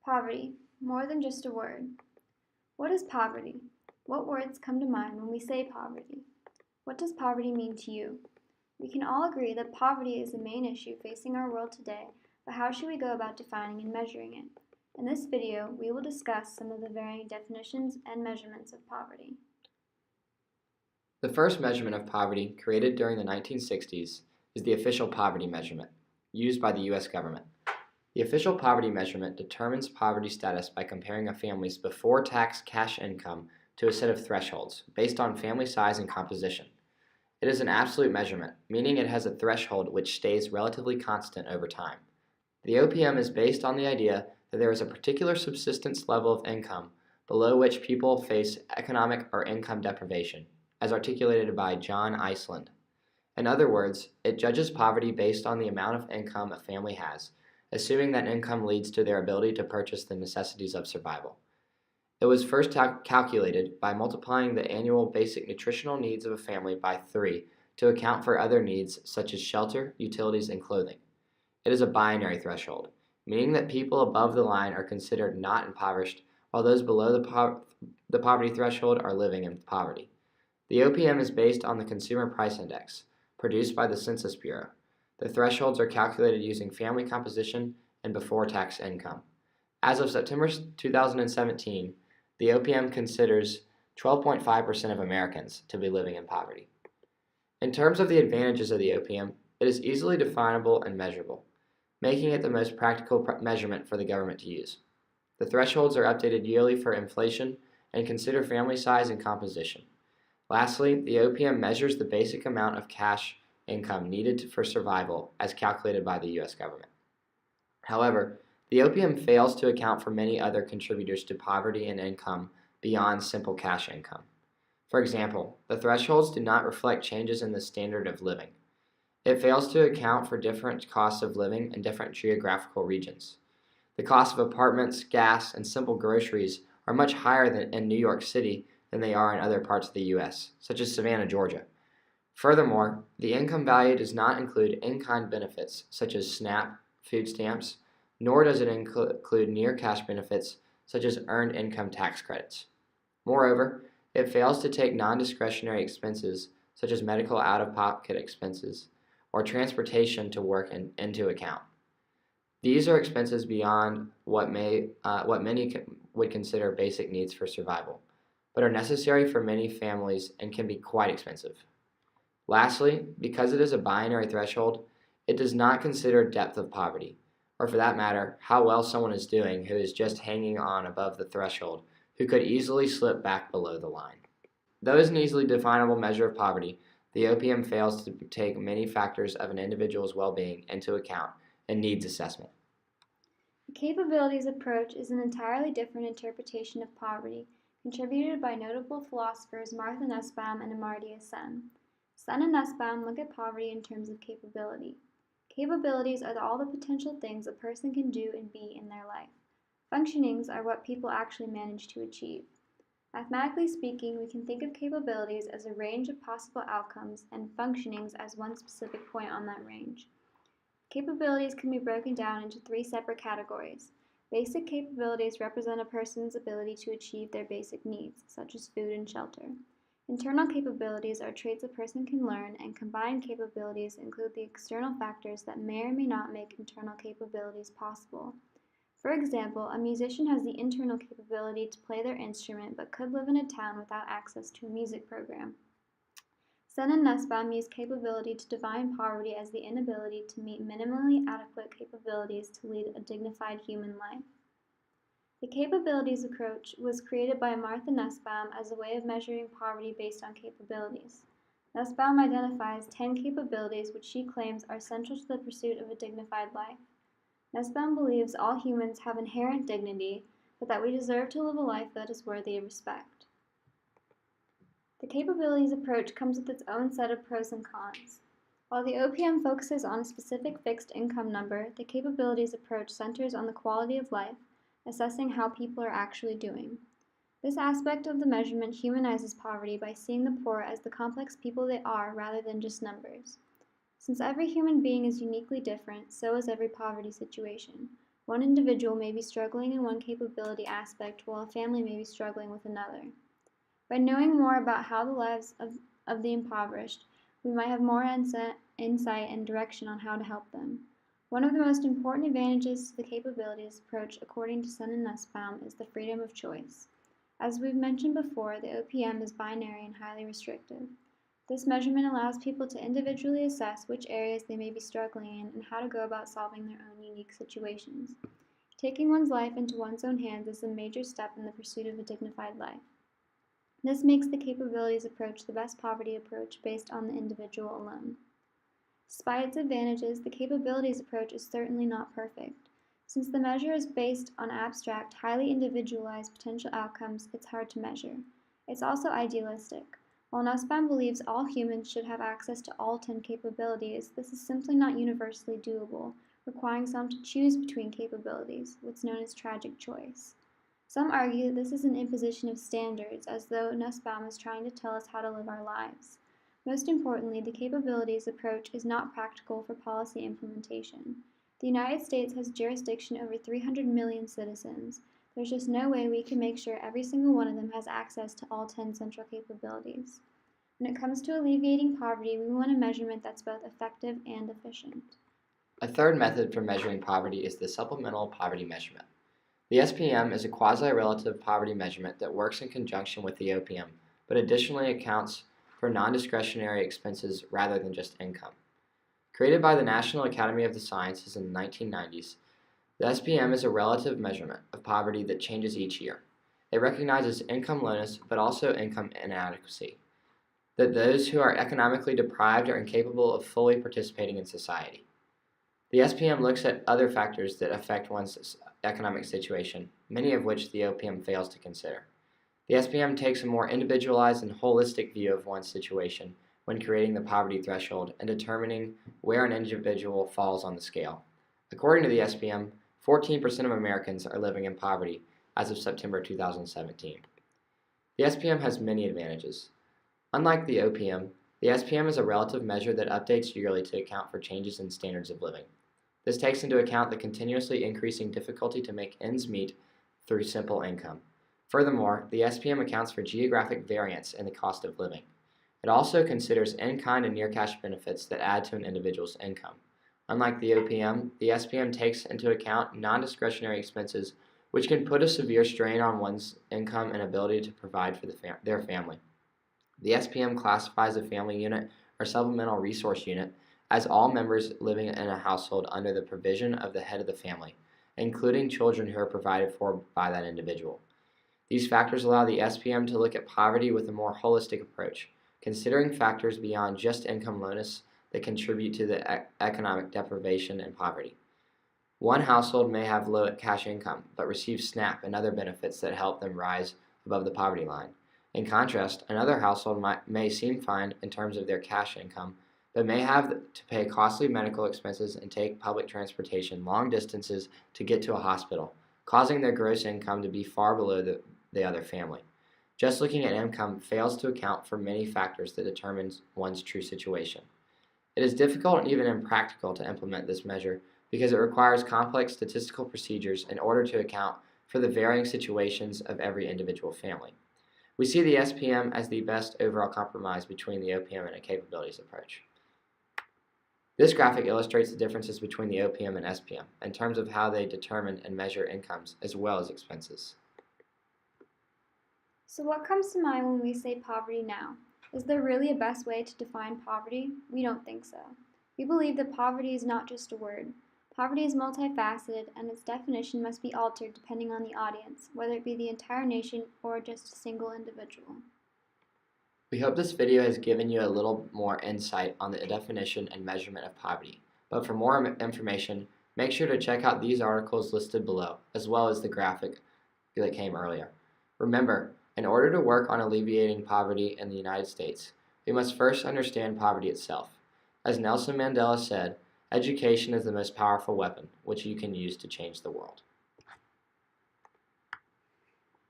Poverty, more than just a word. What is poverty? What words come to mind when we say poverty? What does poverty mean to you? We can all agree that poverty is the main issue facing our world today, but how should we go about defining and measuring it? In this video, we will discuss some of the varying definitions and measurements of poverty. The first measurement of poverty, created during the 1960s, is the official poverty measurement, used by the U.S. government. The official poverty measurement determines poverty status by comparing a family's before-tax cash income to a set of thresholds based on family size and composition. It is an absolute measurement, meaning it has a threshold which stays relatively constant over time. The OPM is based on the idea that there is a particular subsistence level of income below which people face economic or income deprivation, as articulated by John Iceland. In other words, it judges poverty based on the amount of income a family has, assuming that income leads to their ability to purchase the necessities of survival. It was first calculated by multiplying the annual basic nutritional needs of a family by 3 to account for other needs such as shelter, utilities, and clothing. It is a binary threshold, meaning that people above the line are considered not impoverished, while those below the poverty threshold are living in poverty. The OPM is based on the Consumer Price Index, produced by the Census Bureau. The thresholds are calculated using family composition and before-tax income. As of September 2017, the OPM considers 12.5% of Americans to be living in poverty. In terms of the advantages of the OPM, it is easily definable and measurable, making it the most practical measurement for the government to use. The thresholds are updated yearly for inflation and consider family size and composition. Lastly, the OPM measures the basic amount of cash income needed for survival as calculated by the U.S. government. However, the OPM fails to account for many other contributors to poverty and income beyond simple cash income. For example, the thresholds do not reflect changes in the standard of living. It fails to account for different costs of living in different geographical regions. The cost of apartments, gas, and simple groceries are much higher in New York City than they are in other parts of the U.S., such as Savannah, Georgia. Furthermore, the income value does not include in-kind benefits such as SNAP, food stamps, nor does it include near-cash benefits such as earned income tax credits. Moreover, it fails to take non-discretionary expenses such as medical out-of-pocket expenses or transportation to work into account. These are expenses beyond what many would consider basic needs for survival, but are necessary for many families and can be quite expensive. Lastly, because it is a binary threshold, it does not consider depth of poverty, or for that matter, how well someone is doing who is just hanging on above the threshold, who could easily slip back below the line. Though it is an easily definable measure of poverty, the OPM fails to take many factors of an individual's well-being into account and needs assessment. The capabilities approach is an entirely different interpretation of poverty, contributed by notable philosophers Martha Nussbaum and Amartya Sen. Sen and Nussbaum look at poverty in terms of capability. Capabilities are all the potential things a person can do and be in their life. Functionings are what people actually manage to achieve. Mathematically speaking, we can think of capabilities as a range of possible outcomes and functionings as one specific point on that range. Capabilities can be broken down into 3 separate categories. Basic capabilities represent a person's ability to achieve their basic needs, such as food and shelter. Internal capabilities are traits a person can learn, and combined capabilities include the external factors that may or may not make internal capabilities possible. For example, a musician has the internal capability to play their instrument but could live in a town without access to a music program. Sen and Nussbaum use capability to define poverty as the inability to meet minimally adequate capabilities to lead a dignified human life. The capabilities approach was created by Martha Nussbaum as a way of measuring poverty based on capabilities. Nussbaum identifies 10 capabilities which she claims are central to the pursuit of a dignified life. Nussbaum believes all humans have inherent dignity, but that we deserve to live a life that is worthy of respect. The capabilities approach comes with its own set of pros and cons. While the OPM focuses on a specific fixed income number, the capabilities approach centers on the quality of life, assessing how people are actually doing. This aspect of the measurement humanizes poverty by seeing the poor as the complex people they are rather than just numbers. Since every human being is uniquely different, so is every poverty situation. One individual may be struggling in one capability aspect while a family may be struggling with another. By knowing more about how the lives of the impoverished, we might have more insight and direction on how to help them. One of the most important advantages to the capabilities approach, according to Sun and Nussbaum, is the freedom of choice. As we've mentioned before, the OPM is binary and highly restrictive. This measurement allows people to individually assess which areas they may be struggling in and how to go about solving their own unique situations. Taking one's life into one's own hands is a major step in the pursuit of a dignified life. This makes the capabilities approach the best poverty approach based on the individual alone. Despite its advantages, the capabilities approach is certainly not perfect. Since the measure is based on abstract, highly individualized potential outcomes, it's hard to measure. It's also idealistic. While Nussbaum believes all humans should have access to all 10 capabilities, this is simply not universally doable, requiring some to choose between capabilities, what's known as tragic choice. Some argue that this is an imposition of standards, as though Nussbaum is trying to tell us how to live our lives. Most importantly, the capabilities approach is not practical for policy implementation. The United States has jurisdiction over 300 million citizens. There's just no way we can make sure every single one of them has access to all 10 central capabilities. When it comes to alleviating poverty, we want a measurement that's both effective and efficient. A third method for measuring poverty is the supplemental poverty measurement. The SPM is a quasi-relative poverty measurement that works in conjunction with the OPM, but additionally accounts for non-discretionary expenses rather than just income. Created by the National Academy of the Sciences in the 1990s, the SPM is a relative measurement of poverty that changes each year. It recognizes income lowness but also income inadequacy, that those who are economically deprived are incapable of fully participating in society. The SPM looks at other factors that affect one's economic situation, many of which the OPM fails to consider. The SPM takes a more individualized and holistic view of one's situation when creating the poverty threshold and determining where an individual falls on the scale. According to the SPM, 14% of Americans are living in poverty as of September 2017. The SPM has many advantages. Unlike the OPM, the SPM is a relative measure that updates yearly to account for changes in standards of living. This takes into account the continuously increasing difficulty to make ends meet through simple income. Furthermore, the SPM accounts for geographic variance in the cost of living. It also considers in-kind and near-cash benefits that add to an individual's income. Unlike the OPM, the SPM takes into account non-discretionary expenses, which can put a severe strain on one's income and ability to provide for their family. The SPM classifies a family unit or supplemental resource unit as all members living in a household under the provision of the head of the family, including children who are provided for by that individual. These factors allow the SPM to look at poverty with a more holistic approach, considering factors beyond just income lowness that contribute to the economic deprivation and poverty. One household may have low cash income, but receive SNAP and other benefits that help them rise above the poverty line. In contrast, another household may seem fine in terms of their cash income, but may have to pay costly medical expenses and take public transportation long distances to get to a hospital, causing their gross income to be far below the other family. Just looking at income fails to account for many factors that determine one's true situation. It is difficult and even impractical to implement this measure because it requires complex statistical procedures in order to account for the varying situations of every individual family. We see the SPM as the best overall compromise between the OPM and a capabilities approach. This graphic illustrates the differences between the OPM and SPM in terms of how they determine and measure incomes as well as expenses. So what comes to mind when we say poverty now? Is there really a best way to define poverty? We don't think so. We believe that poverty is not just a word. Poverty is multifaceted, and its definition must be altered depending on the audience, whether it be the entire nation or just a single individual. We hope this video has given you a little more insight on the definition and measurement of poverty. But for more information, make sure to check out these articles listed below, as well as the graphic that came earlier. Remember, in order to work on alleviating poverty in the United States, we must first understand poverty itself. As Nelson Mandela said, education is the most powerful weapon which you can use to change the world.